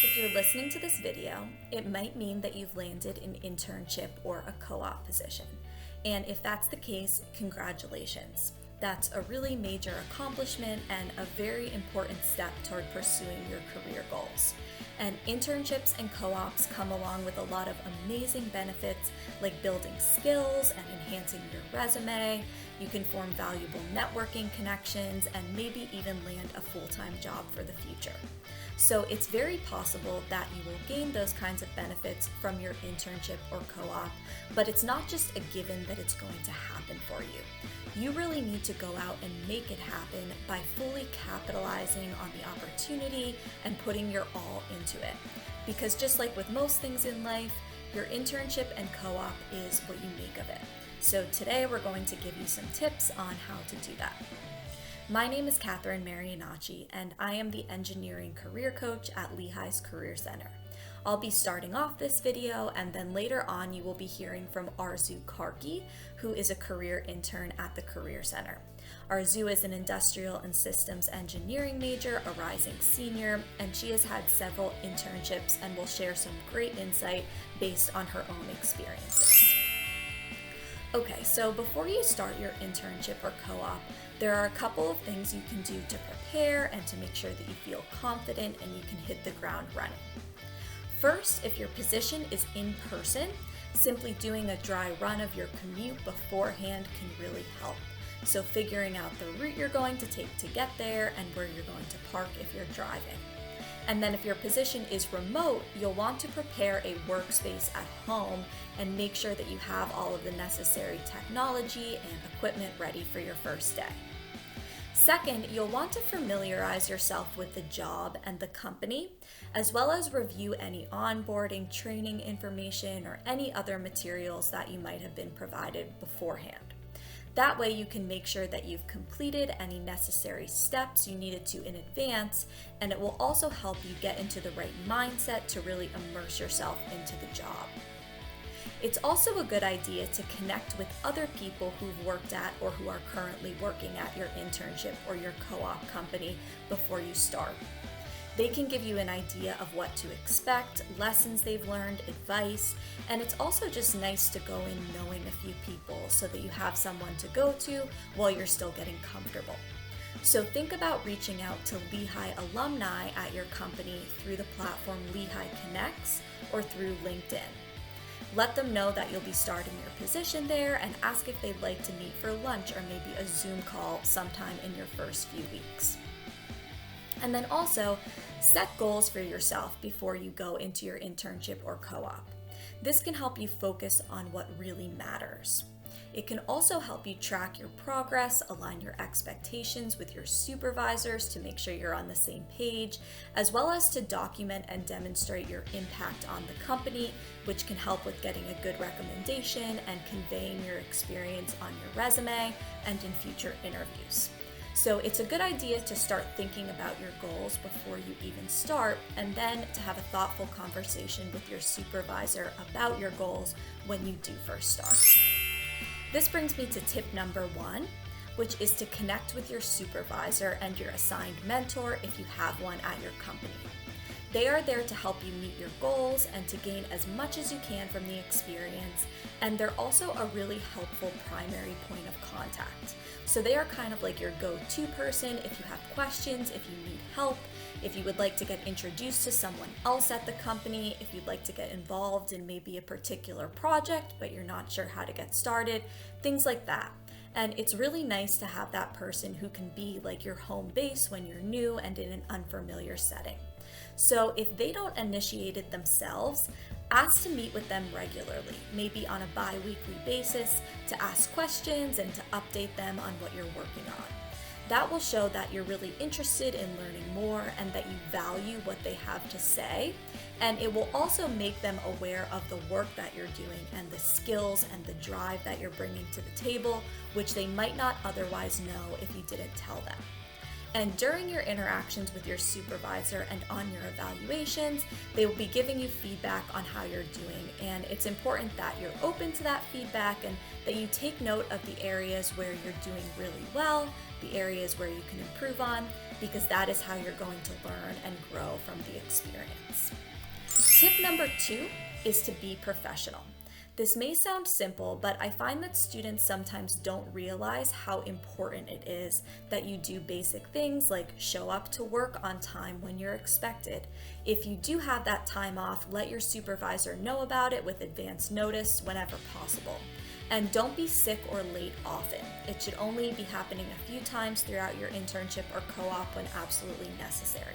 If you're listening to this video, it might mean that you've landed an internship or a co-op position. And if that's the case, congratulations. That's a really major accomplishment and a very important step toward pursuing your career goals. And internships and co-ops come along with a lot of amazing benefits like building skills and enhancing your resume. You can form valuable networking connections and maybe even land a full-time job for the future. So it's very possible that you will gain those kinds of benefits from your internship or co-op, but it's not just a given that it's going to happen for you. You really need to go out and make it happen by fully capitalizing on the opportunity and putting your all into it. Because just like with most things in life, your internship and co-op is what you make of it. So today we're going to give you some tips on how to do that. My name is Katharine Marianacci, and I am the engineering career coach at Lehigh's Career Center. I'll be starting off this video, and then later on you will be hearing from Arzoo Karki, who is a career intern at the Career Center. Arzoo is an industrial and systems engineering major, a rising senior, and she has had several internships and will share some great insight based on her own experiences. Okay, so before you start your internship or co-op, there are a couple of things you can do to prepare and to make sure that you feel confident and you can hit the ground running. First, if your position is in person, simply doing a dry run of your commute beforehand can really help. So figuring out the route you're going to take to get there and where you're going to park if you're driving. And then if your position is remote, you'll want to prepare a workspace at home and make sure that you have all of the necessary technology and equipment ready for your first day. Second, you'll want to familiarize yourself with the job and the company, as well as review any onboarding, training information, or any other materials that you might have been provided beforehand. That way you can make sure that you've completed any necessary steps you needed to in advance, and it will also help you get into the right mindset to really immerse yourself into the job. It's also a good idea to connect with other people who've worked at or who are currently working at your internship or your co-op company before you start. They can give you an idea of what to expect, lessons they've learned, advice, and it's also just nice to go in knowing a few people so that you have someone to go to while you're still getting comfortable. So think about reaching out to Lehigh alumni at your company through the platform Lehigh Connects or through LinkedIn. Let them know that you'll be starting your position there and ask if they'd like to meet for lunch or maybe a Zoom call sometime in your first few weeks. And then also, set goals for yourself before you go into your internship or co-op. This can help you focus on what really matters. It can also help you track your progress, align your expectations with your supervisors to make sure you're on the same page, as well as to document and demonstrate your impact on the company, which can help with getting a good recommendation and conveying your experience on your resume and in future interviews. So it's a good idea to start thinking about your goals before you even start, and then to have a thoughtful conversation with your supervisor about your goals when you do first start. This brings me to tip number 1, which is to connect with your supervisor and your assigned mentor if you have one at your company. They are there to help you meet your goals and to gain as much as you can from the experience, and they're also a really helpful primary point of contact. So they are kind of like your go-to person if you have questions, if you need help, if you would like to get introduced to someone else at the company, if you'd like to get involved in maybe a particular project but you're not sure how to get started, things like that. And it's really nice to have that person who can be like your home base when you're new and in an unfamiliar setting. So if they don't initiate it themselves, ask to meet with them regularly, maybe on a bi-weekly basis, to ask questions and to update them on what you're working on. That will show that you're really interested in learning more and that you value what they have to say, and it will also make them aware of the work that you're doing and the skills and the drive that you're bringing to the table, which they might not otherwise know if you didn't tell them. And during your interactions with your supervisor and on your evaluations, they will be giving you feedback on how you're doing. And it's important that you're open to that feedback and that you take note of the areas where you're doing really well, the areas where you can improve on, because that is how you're going to learn and grow from the experience. Tip number 2 is to be professional. This may sound simple, but I find that students sometimes don't realize how important it is that you do basic things like show up to work on time when you're expected. If you do have that time off, let your supervisor know about it with advance notice whenever possible. And don't be sick or late often. It should only be happening a few times throughout your internship or co-op when absolutely necessary.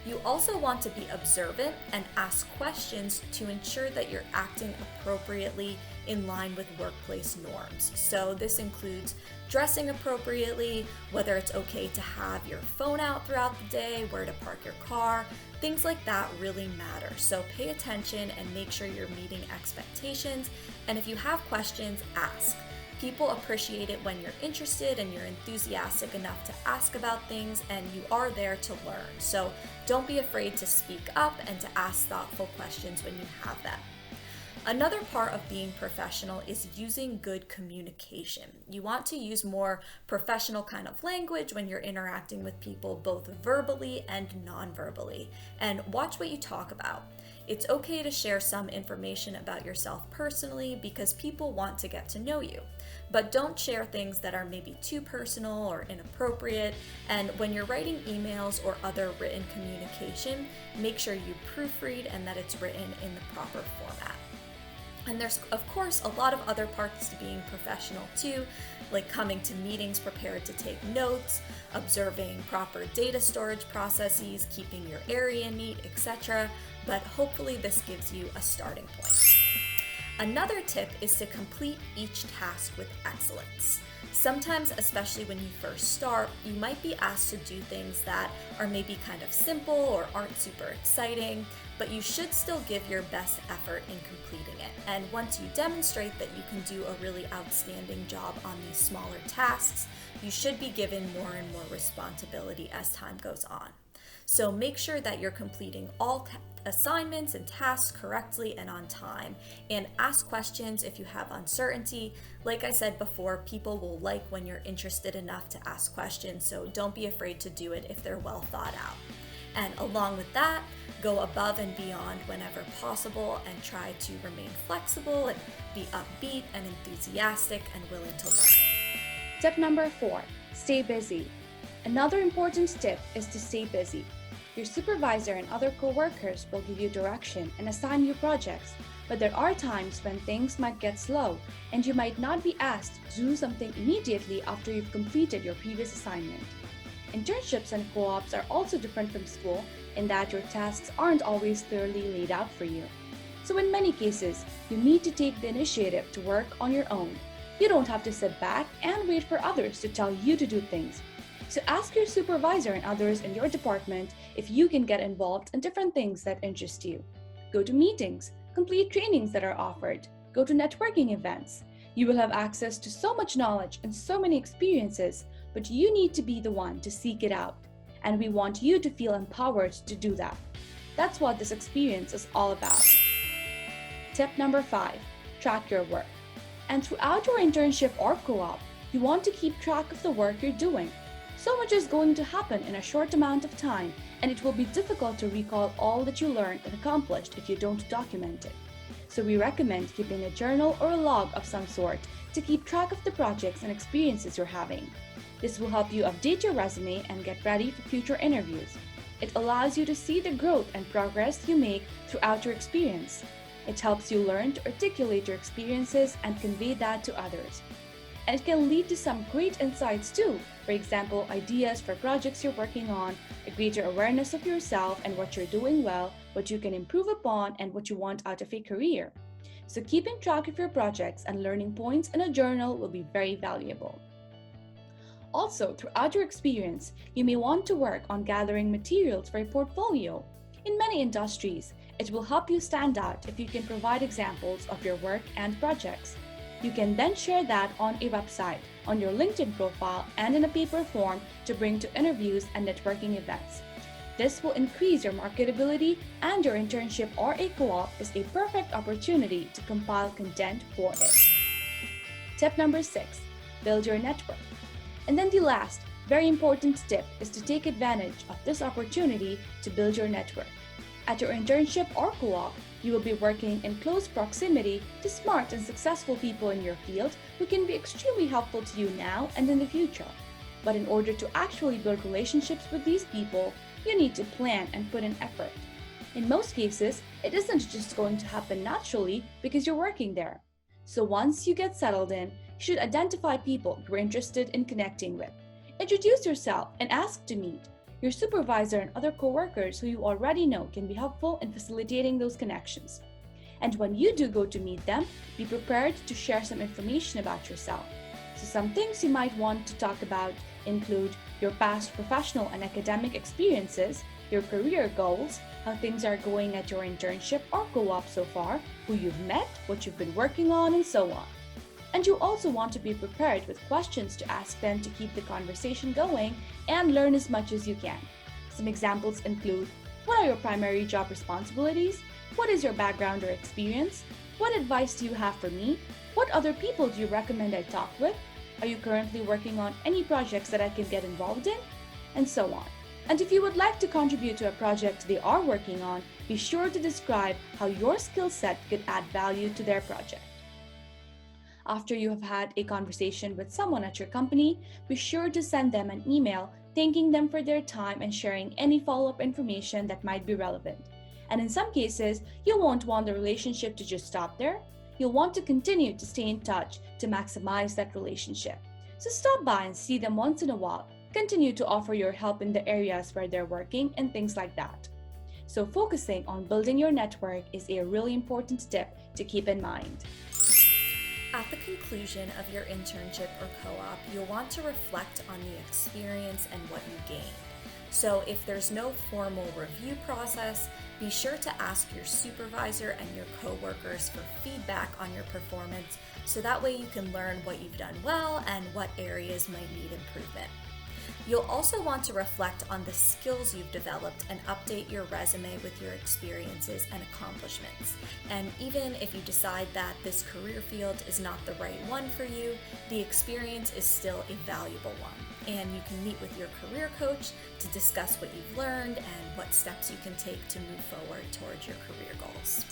You also want to be observant and ask questions to ensure that you're acting appropriately in line with workplace norms. So this includes dressing appropriately, whether it's okay to have your phone out throughout the day, where to park your car, things like that really matter. So pay attention and make sure you're meeting expectations. And if you have questions, ask. People appreciate it when you're interested and you're enthusiastic enough to ask about things and you are there to learn. So don't be afraid to speak up and to ask thoughtful questions when you have them. Another part of being professional is using good communication. You want to use more professional kind of language when you're interacting with people, both verbally and non-verbally. And watch what you talk about. It's okay to share some information about yourself personally because people want to get to know you. But don't share things that are maybe too personal or inappropriate. And when you're writing emails or other written communication, make sure you proofread and that it's written in the proper format. And there's, of course, a lot of other parts to being professional too, like coming to meetings prepared to take notes, observing proper data storage processes, keeping your area neat, etc. But hopefully this gives you a starting point. Another tip is to complete each task with excellence. Sometimes, especially when you first start, you might be asked to do things that are maybe kind of simple or aren't super exciting, but you should still give your best effort in completing it. And once you demonstrate that you can do a really outstanding job on these smaller tasks, you should be given more and more responsibility as time goes on. So make sure that you're completing all assignments and tasks correctly and on time, and ask questions if you have uncertainty. Like I said before, people will like when you're interested enough to ask questions, so don't be afraid to do it if they're well thought out. And along with that, go above and beyond whenever possible and try to remain flexible and be upbeat and enthusiastic and willing to learn. Tip number 4, stay busy. Another important tip is to stay busy. Your supervisor and other co-workers will give you direction and assign you projects, but there are times when things might get slow and you might not be asked to do something immediately after you've completed your previous assignment. Internships and co-ops are also different from school in that your tasks aren't always clearly laid out for you. So in many cases, you need to take the initiative to work on your own. You don't have to sit back and wait for others to tell you to do things. So ask your supervisor and others in your department if you can get involved in different things that interest you. Go to meetings, complete trainings that are offered, go to networking events. You will have access to so much knowledge and so many experiences, but you need to be the one to seek it out. And we want you to feel empowered to do that. That's what this experience is all about. Tip number 5, track your work. And throughout your internship or co-op, you want to keep track of the work you're doing. So much is going to happen in a short amount of time, and it will be difficult to recall all that you learned and accomplished if you don't document it. So we recommend keeping a journal or a log of some sort to keep track of the projects and experiences you're having. This will help you update your resume and get ready for future interviews. It allows you to see the growth and progress you make throughout your experience. It helps you learn to articulate your experiences and convey that to others. And it can lead to some great insights too. For example, ideas for projects you're working on, a greater awareness of yourself and what you're doing well, what you can improve upon, and what you want out of a career. So keeping track of your projects and learning points in a journal will be very valuable. Also, throughout your experience, you may want to work on gathering materials for a portfolio. In many industries, it will help you stand out if you can provide examples of your work and projects. You can then share that on a website, on your LinkedIn profile, and in a paper form to bring to interviews and networking events. This will increase your marketability, and your internship or a co-op is a perfect opportunity to compile content for it. Tip number 6, build your network. And then the last, very important tip is to take advantage of this opportunity to build your network. At your internship or co-op, you will be working in close proximity to smart and successful people in your field who can be extremely helpful to you now and in the future. But in order to actually build relationships with these people, you need to plan and put in effort. In most cases, it isn't just going to happen naturally because you're working there. So once you get settled in, you should identify people you're interested in connecting with. Introduce yourself and ask to meet. Your supervisor and other coworkers who you already know can be helpful in facilitating those connections. And when you do go to meet them, be prepared to share some information about yourself. So some things you might want to talk about include your past professional and academic experiences, your career goals, how things are going at your internship or co-op so far, who you've met, what you've been working on, and so on. And you also want to be prepared with questions to ask them to keep the conversation going and learn as much as you can. Some examples include, what are your primary job responsibilities? What is your background or experience? What advice do you have for me? What other people do you recommend I talk with? Are you currently working on any projects that I can get involved in? And so on. And if you would like to contribute to a project they are working on, be sure to describe how your skill set could add value to their project. After you have had a conversation with someone at your company, be sure to send them an email thanking them for their time and sharing any follow-up information that might be relevant. And in some cases, you won't want the relationship to just stop there. You'll want to continue to stay in touch to maximize that relationship. So stop by and see them once in a while. Continue to offer your help in the areas where they're working and things like that. So focusing on building your network is a really important tip to keep in mind. At the conclusion of your internship or co-op, you'll want to reflect on the experience and what you gained. So if there's no formal review process, be sure to ask your supervisor and your coworkers for feedback on your performance, so that way you can learn what you've done well and what areas might need improvement. You'll also want to reflect on the skills you've developed and update your resume with your experiences and accomplishments. And even if you decide that this career field is not the right one for you, the experience is still a valuable one. And you can meet with your career coach to discuss what you've learned and what steps you can take to move forward towards your career goals.